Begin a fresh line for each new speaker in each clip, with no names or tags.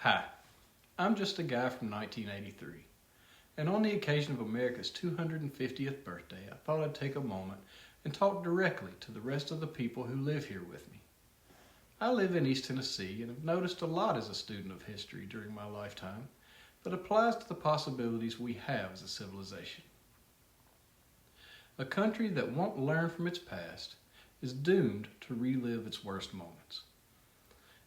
Hi, I'm just a guy from 1983, and on the occasion of America's 250th birthday, I thought I'd take a moment and talk directly to the rest of the people who live here with me. I live in East Tennessee and have noticed a lot as a student of history during my lifetime that applies to the possibilities we have as a civilization. A country that won't learn from its past is doomed to relive its worst moments.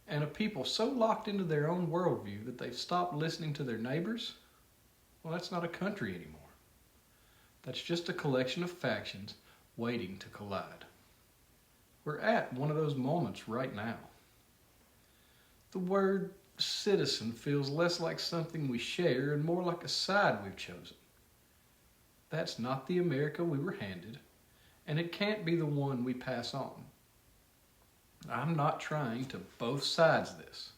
And a people so locked into their own worldview that they've stopped listening to their neighbors, well, that's not a country anymore. That's just a collection of factions waiting to collide. We're at one of those moments right now. The word citizen feels less like something we share and more like a side we've chosen. That's not the America we were handed, and it can't be the one we pass on. I'm not trying to both sides this,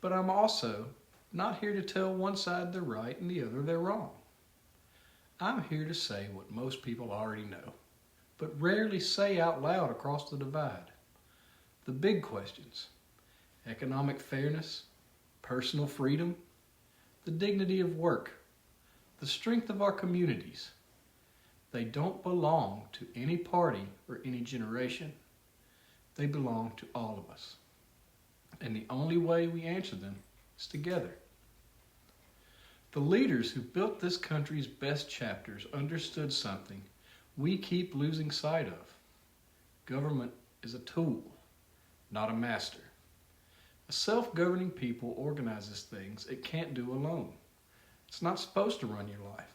but I'm also not here to tell one side they're right and the other they're wrong. I'm here to say what most people already know, but rarely say out loud across the divide. The big questions: economic fairness, personal freedom, the dignity of work, the strength of our communities. They don't belong to any party or any generation. They belong to all of us. And the only way we answer them is together. The leaders who built this country's best chapters understood something we keep losing sight of. Government is a tool, not a master. A self-governing people organizes things it can't do alone. It's not supposed to run your life.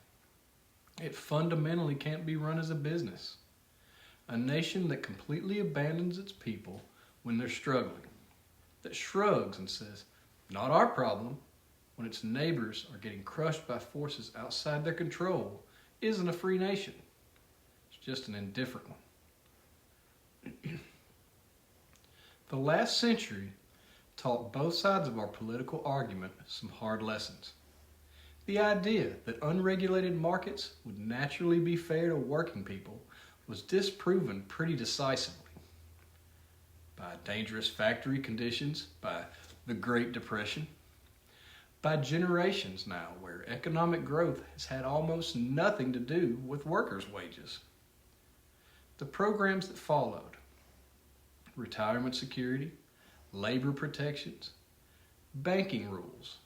It fundamentally can't be run as a business. A nation that completely abandons its people when they're struggling, that shrugs and says, "Not our problem," when its neighbors are getting crushed by forces outside their control, isn't a free nation. It's just an indifferent one. The last century taught both sides of our political argument some hard lessons. The idea that unregulated markets would naturally be fair to working people was disproven pretty decisively by dangerous factory conditions, by the Great Depression, by generations now where economic growth has had almost nothing to do with workers' wages. The programs that followed: retirement security, labor protections, banking rules,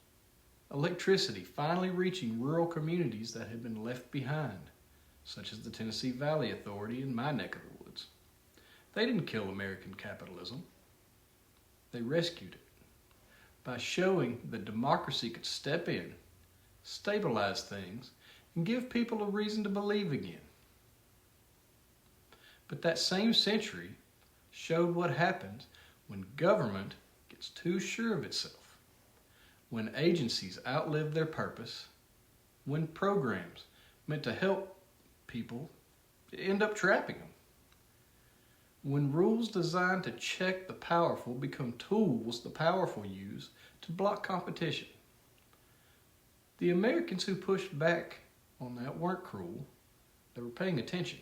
electricity finally reaching rural communities that had been left behind, such as the Tennessee Valley Authority in my neck of the woods. They didn't kill American capitalism. They rescued it by showing that democracy could step in, stabilize things, and give people a reason to believe again. But that same century showed what happens when government gets too sure of itself, when agencies outlive their purpose, when programs meant to help people end up trapping them, when rules designed to check the powerful become tools the powerful use to block competition. The Americans who pushed back on that weren't cruel. They were paying attention.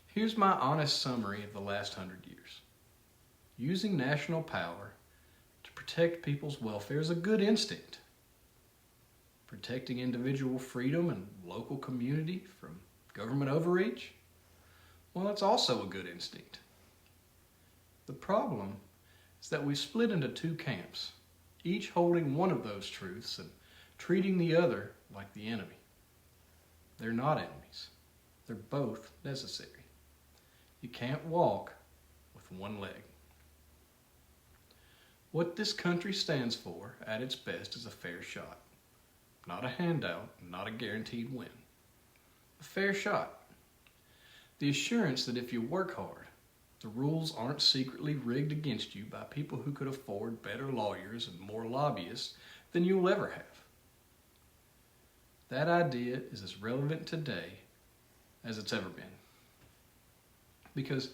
Here's my honest summary of the last 100 years. Using national power to protect people's welfare is a good instinct. Protecting individual freedom and local community from government overreach, well, that's also a good instinct. The problem is that we split into two camps, each holding one of those truths and treating the other like the enemy. They're not enemies. They're both necessary. You can't walk with one leg. What this country stands for at its best is a fair shot. Not a handout, not a guaranteed win. A fair shot. The assurance that if you work hard, the rules aren't secretly rigged against you by people who could afford better lawyers and more lobbyists than you'll ever have. That idea is as relevant today as it's ever been. Because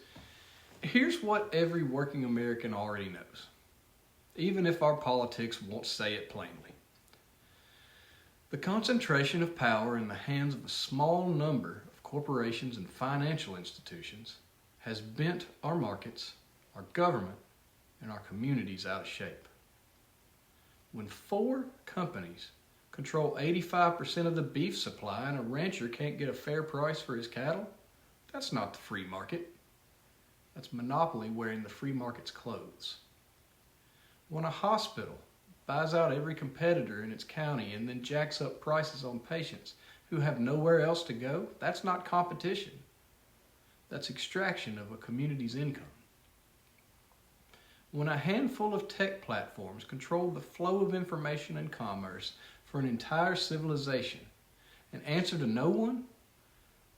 here's what every working American already knows, even if our politics won't say it plainly. The concentration of power in the hands of a small number of corporations and financial institutions has bent our markets, our government, and our communities out of shape. When 4 companies control 85% of the beef supply and a rancher can't get a fair price for his cattle, that's not the free market. That's monopoly wearing the free market's clothes. When a hospital buys out every competitor in its county and then jacks up prices on patients who have nowhere else to go, that's not competition. That's extraction of a community's income. When a handful of tech platforms control the flow of information and commerce for an entire civilization and answer to no one,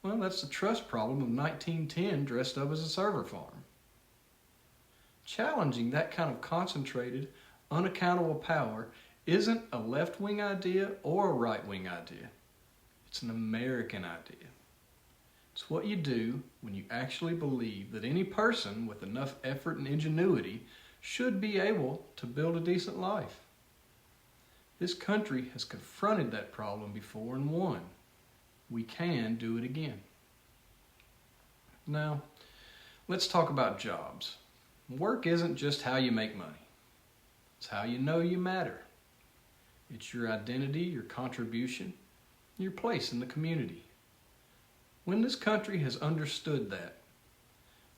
well, that's the trust problem of 1910 dressed up as a server farm. Challenging that kind of concentrated, unaccountable power isn't a left-wing idea or a right-wing idea. It's an American idea. It's what you do when you actually believe that any person with enough effort and ingenuity should be able to build a decent life. This country has confronted that problem before and won. We can do it again. Now, let's talk about jobs. Work isn't just how you make money. It's how you know you matter. It's your identity, your contribution, your place in the community. When this country has understood that,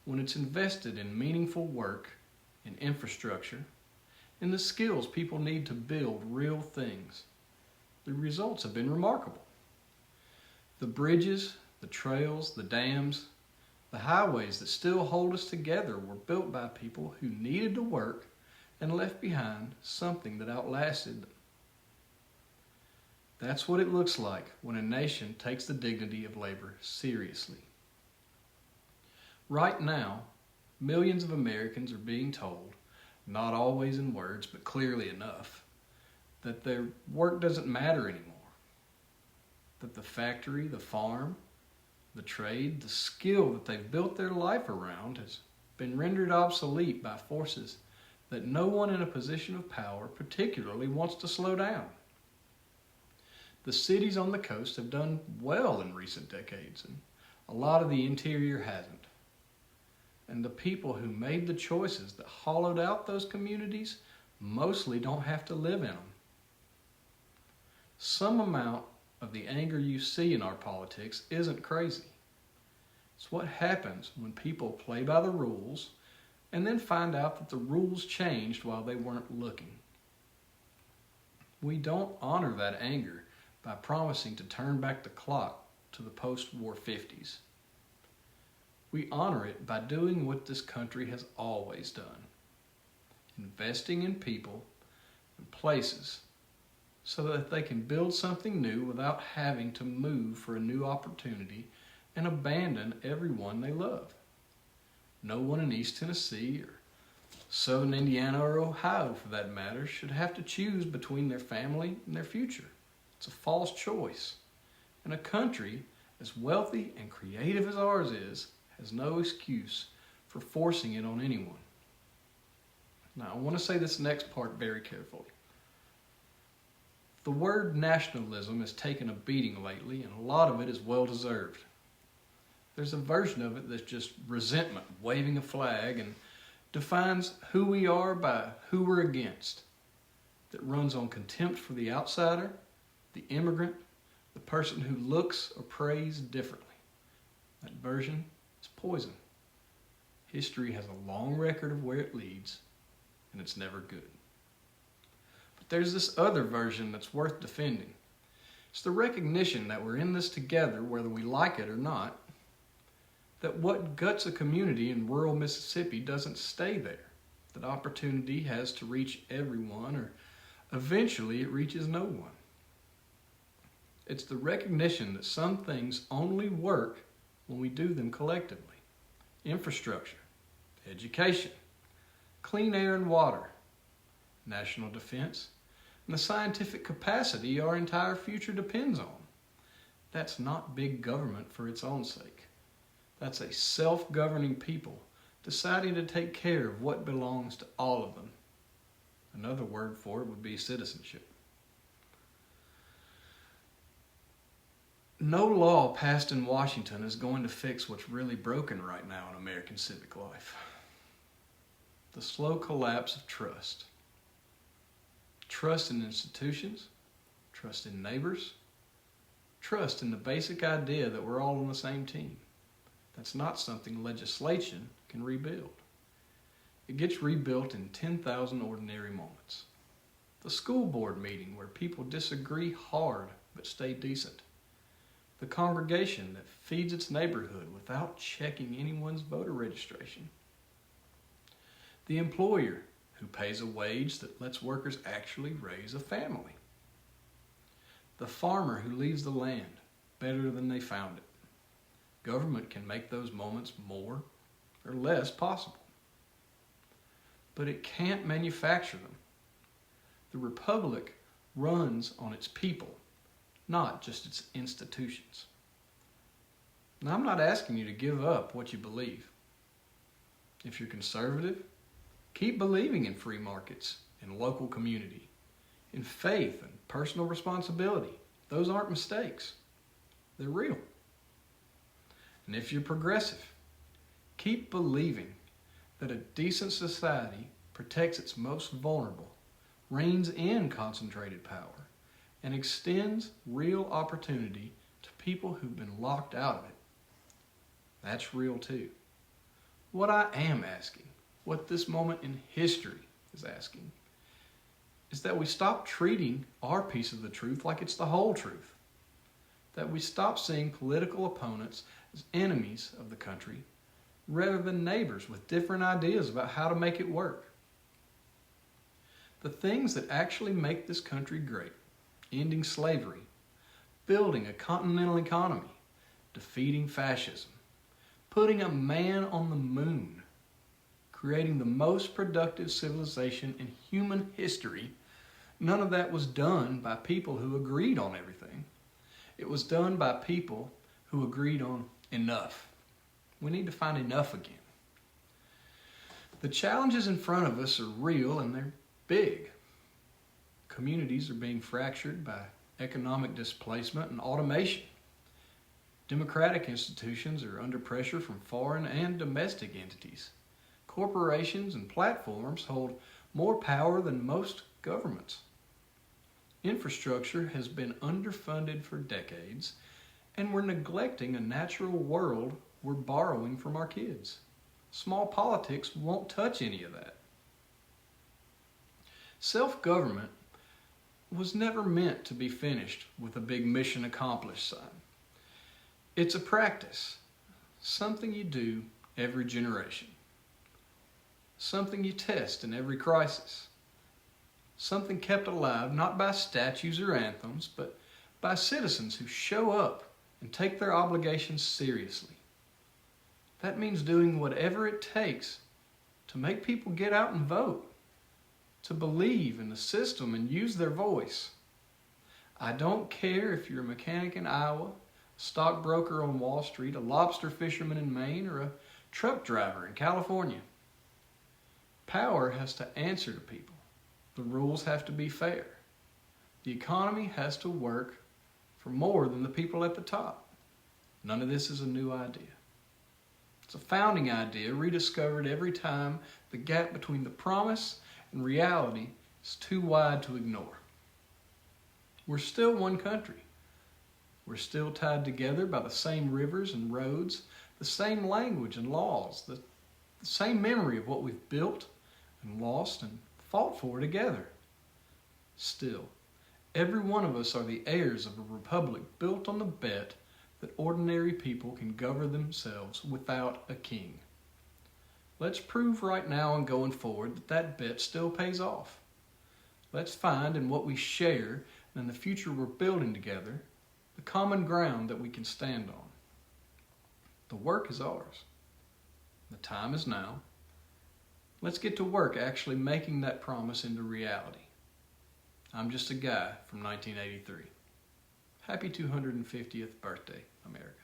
when it's invested in meaningful work, in infrastructure, in the skills people need to build real things, the results have been remarkable. The bridges, the trails, the dams, the highways that still hold us together were built by people who needed to work and left behind something that outlasted them. That's what it looks like when a nation takes the dignity of labor seriously. Right now, millions of Americans are being told, not always in words, but clearly enough, that their work doesn't matter anymore. That the factory, the farm, the trade, the skill that they've built their life around has been rendered obsolete by forces that no one in a position of power particularly wants to slow down. The cities on the coast have done well in recent decades, and a lot of the interior hasn't. And the people who made the choices that hollowed out those communities mostly don't have to live in them. Some amount of the anger you see in our politics isn't crazy. It's what happens when people play by the rules and then find out that the rules changed while they weren't looking. We don't honor that anger by promising to turn back the clock to the post-war 50s. We honor it by doing what this country has always done, investing in people and places so that they can build something new without having to move for a new opportunity and abandon everyone they love. No one in East Tennessee or Southern Indiana or Ohio, for that matter, should have to choose between their family and their future. It's a false choice. And a country as wealthy and creative as ours is has no excuse for forcing it on anyone. Now, I want to say this next part very carefully. The word nationalism has taken a beating lately, and a lot of it is well-deserved. There's a version of it that's just resentment, waving a flag, and defines who we are by who we're against, that runs on contempt for the outsider, the immigrant, the person who looks or prays differently. That version is poison. History has a long record of where it leads, and it's never good. But there's this other version that's worth defending. It's the recognition that we're in this together, whether we like it or not, that what guts a community in rural Mississippi doesn't stay there, that opportunity has to reach everyone, or eventually it reaches no one. It's the recognition that some things only work when we do them collectively. Infrastructure, education, clean air and water, national defense, and the scientific capacity our entire future depends on. That's not big government for its own sake. That's a self-governing people deciding to take care of what belongs to all of them. Another word for it would be citizenship. No law passed in Washington is going to fix what's really broken right now in American civic life. The slow collapse of trust. trust in institutions, trust in neighbors, trust in the basic idea that we're all on the same team. That's not something legislation can rebuild. It gets rebuilt in 10,000 ordinary moments. The school board meeting where people disagree hard but stay decent. The congregation that feeds its neighborhood without checking anyone's voter registration. The employer who pays a wage that lets workers actually raise a family. The farmer who leaves the land better than they found it. Government can make those moments more or less possible. But it can't manufacture them. The Republic runs on its people, not just its institutions. Now, I'm not asking you to give up what you believe. If you're conservative, keep believing in free markets, in local community, in faith and personal responsibility. Those aren't mistakes. They're real. And if you're progressive, keep believing that a decent society protects its most vulnerable, reins in concentrated power, and extends real opportunity to people who've been locked out of it. That's real too. What I am asking, what this moment in history is asking, is that we stop treating our piece of the truth like it's the whole truth. That we stop seeing political opponents as enemies of the country rather than neighbors with different ideas about how to make it work. The things that actually make this country great, ending slavery, building a continental economy, defeating fascism, putting a man on the moon, creating the most productive civilization in human history, none of that was done by people who agreed on everything. It was done by people who agreed on enough. We need to find enough again. The challenges in front of us are real and they're big. Communities are being fractured by economic displacement and automation. Democratic institutions are under pressure from foreign and domestic entities. Corporations and platforms hold more power than most governments. Infrastructure has been underfunded for decades, and we're neglecting a natural world we're borrowing from our kids. Small politics won't touch any of that. Self-government was never meant to be finished with a big mission accomplished sign. It's a practice, something you do every generation, something you test in every crisis, something kept alive not by statues or anthems, but by citizens who show up and take their obligations seriously. That means doing whatever it takes to make people get out and vote, to believe in the system and use their voice. I don't care if you're a mechanic in Iowa, a stockbroker on Wall Street, a lobster fisherman in Maine, or a truck driver in California. Power has to answer to people. The rules have to be fair. The economy has to work for more than the people at the top. None of this is a new idea. It's a founding idea rediscovered every time the gap between the promise and reality is too wide to ignore. We're still one country. We're still tied together by the same rivers and roads, the same language and laws, the same memory of what we've built and lost and fought for together. Still, every one of us are the heirs of a republic built on the bet that ordinary people can govern themselves without a king. Let's prove right now and going forward that that bet still pays off. Let's find in what we share and in the future we're building together the common ground that we can stand on. The work is ours. The time is now. Let's get to work actually making that promise into reality. I'm just a guy from 1983. Happy 250th birthday, America.